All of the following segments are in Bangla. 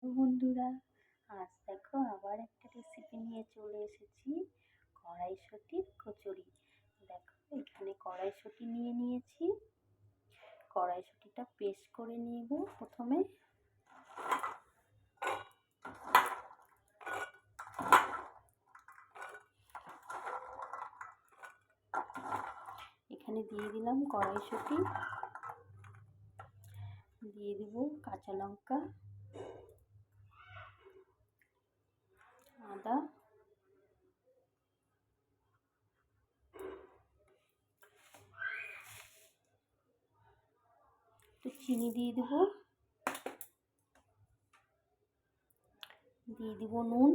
বন্ধুরা, আজ দেখো আবার একটা রেসিপি নিয়ে চলে এসেছি, কড়াইশুঁটির কচুরি। দেখো এখানে কড়াইশুঁটি নিয়ে নিয়েছি। কড়াইশুঁটিটা পেস্ট করে নেব প্রথমে। এখানে দিয়ে দিলাম কড়াইশুঁটি, দিয়ে দিব কাঁচা লঙ্কা, আদা, একটু চিনি দিয়ে দিব, দিয়ে দিব নুন,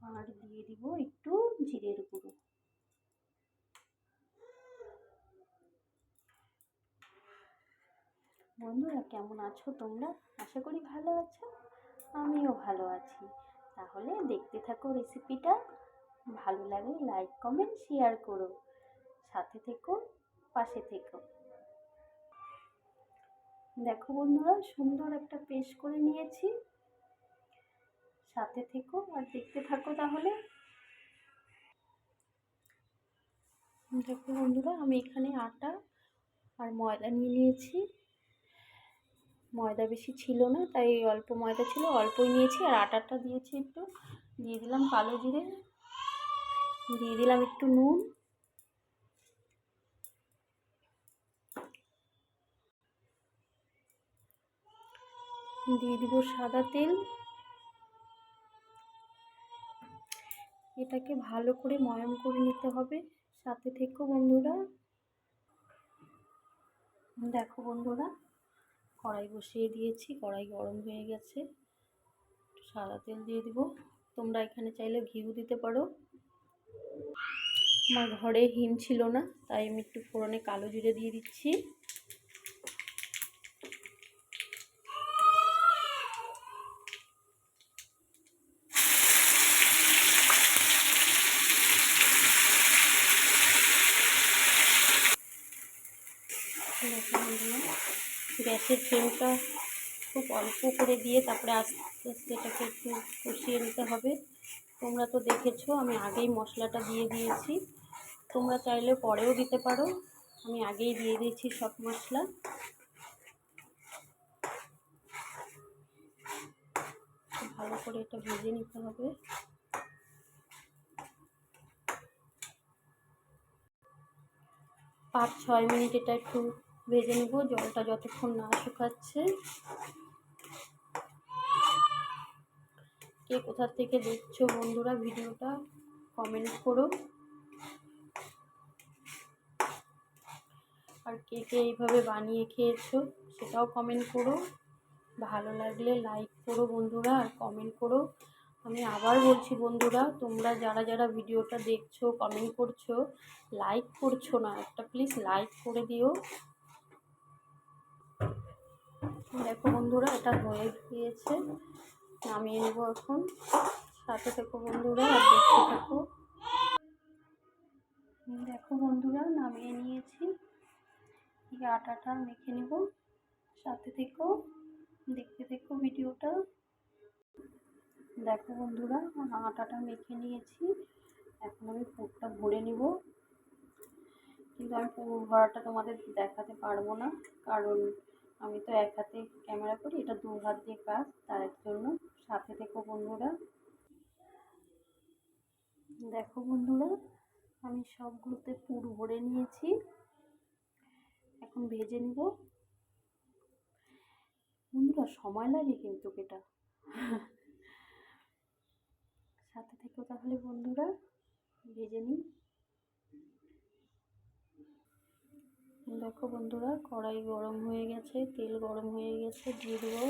আর দিয়ে দিব একটু জিরের গুঁড়ো। বন্ধুরা, কেমন আছো তোমরা? আশা করি ভালো আছো। আমিও ভালো আছি। তাহলে দেখতে থাকো রেসিপিটা। ভালো লাগলে লাইক কমেন্ট শেয়ার করো, সাথে থেকো, পাশে থেকো। দেখো বন্ধুরা, সুন্দর একটা পেস্ট করে নিয়েছি। সাথে থেকো আর দেখতে থাকো তাহলে। দেখো বন্ধুরা, আমি এখানে আটা আর ময়দা নিয়ে নিয়েছি। ময়দা বেশি ছিল না, তাই অল্প ময়দা ছিল, অল্পই নিয়েছি। আর আটাটা দিয়েছি একটু, দিয়ে দিলাম কালো জিরে, দিয়ে দিলাম একটু নুন, দিয়ে দিব সাদা তেল। এটাকে ভালো করে ময়াম করে নিতে হবে। সাথে থেকো বন্ধুরা। দেখো বন্ধুরা, কড়াই বসিয়ে দিয়েছি, কড়াই গরম হয়ে গেছে। সাদা তেল দিয়ে দিব। তোমরা এখানে চাইলে ঘিও দিতে পারো। আমার ঘরে হিং ছিল না, তাই আমি একটু ফোড়নে কালো জিরে দিয়ে দিচ্ছি। গ্যাসের ফ্লেমটা খুব অল্প করে দিয়ে তারপরে আস্তে আস্তে এটাকে একটু কষিয়ে নিতে হবে। তোমরা তো দেখেছো আমি আগেই মশলাটা দিয়ে দিয়েছি, তোমরা চাইলে পরেও দিতে পারো। আমি আগেই দিয়ে দিয়েছি সব মশলা। ভালো করে এটা ভেজে নিতে হবে। 5-6 মিনিট এটা একটু ভেজে নেব, জলটা যতক্ষণ না শুকাচ্ছে। কে কোথা থেকে দেখছো বন্ধুরা ভিডিওটা, কমেন্ট করো। আর কে কে এইভাবে বানিয়ে খেয়েছো সেটাও কমেন্ট করো। ভালো লাগলে লাইক করো বন্ধুরা, আর কমেন্ট করো। আমি আবার বলছি বন্ধুরা, তোমরা যারা যারা ভিডিওটা দেখছো, কমেন্ট করছো, লাইক করছো না, একটা প্লিজ লাইক করে দিও। দেখো বন্ধুরা, এটা হয়ে গিয়েছে, নামিয়ে নেব এখন। সাথে থেকো বন্ধুরা আর দেখতে থাকো। দেখো বন্ধুরা, নামিয়ে নিয়েছি। এই আটাটা মেখে নেব। সাথে থেকো, দেখতে থেকো ভিডিওটা। দেখো বন্ধুরা, আটাটা মেখে নিয়েছি। এখন আমি পুরটা ভরে নিব, কিন্তু আমি পুরো ভরাটা তোমাদের দেখাতে পারবো না, কারণ আমি তো এক হাতে ক্যামেরা করি, এটা 2 হাত দিয়ে কাজ, তার জন্য। সাথে থেকো বন্ধুরা। দেখো বন্ধুরা, আমি সবগুলোতে পুর ভরে নিয়েছি। এখন ভেজে নিব। বন্ধুরা, সময় লাগে কিন্তু এটা। সাথে থেকো তাহলে বন্ধুরা, ভেজে নিই। দেখো বন্ধুরা, কড়াই গরম হয়ে গেছে, তেল গরম হয়ে গেছে, দিয়ে দেবো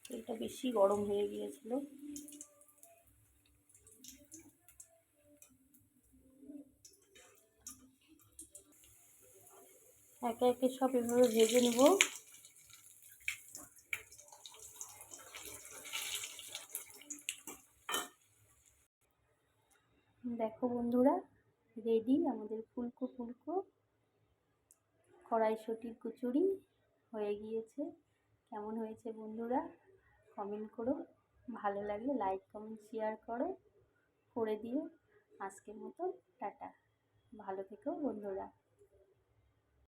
তেলটা বেশি গরম হয়ে গিয়েছিল। একে একে সব এভাবে ভেজে নেব। দেখো বন্ধুরা, রেডি আমাদের ফুলকো ফুলকো কড়াইশুঁটির কচুরি হয়ে গিয়েছে। কেমন হয়েছে বন্ধুরা কমেন্ট করো, ভালো লাগলে লাইক কমেন্ট শেয়ার করে দিও। আজকের মতো টাটা, ভালো থেকো বন্ধুরা।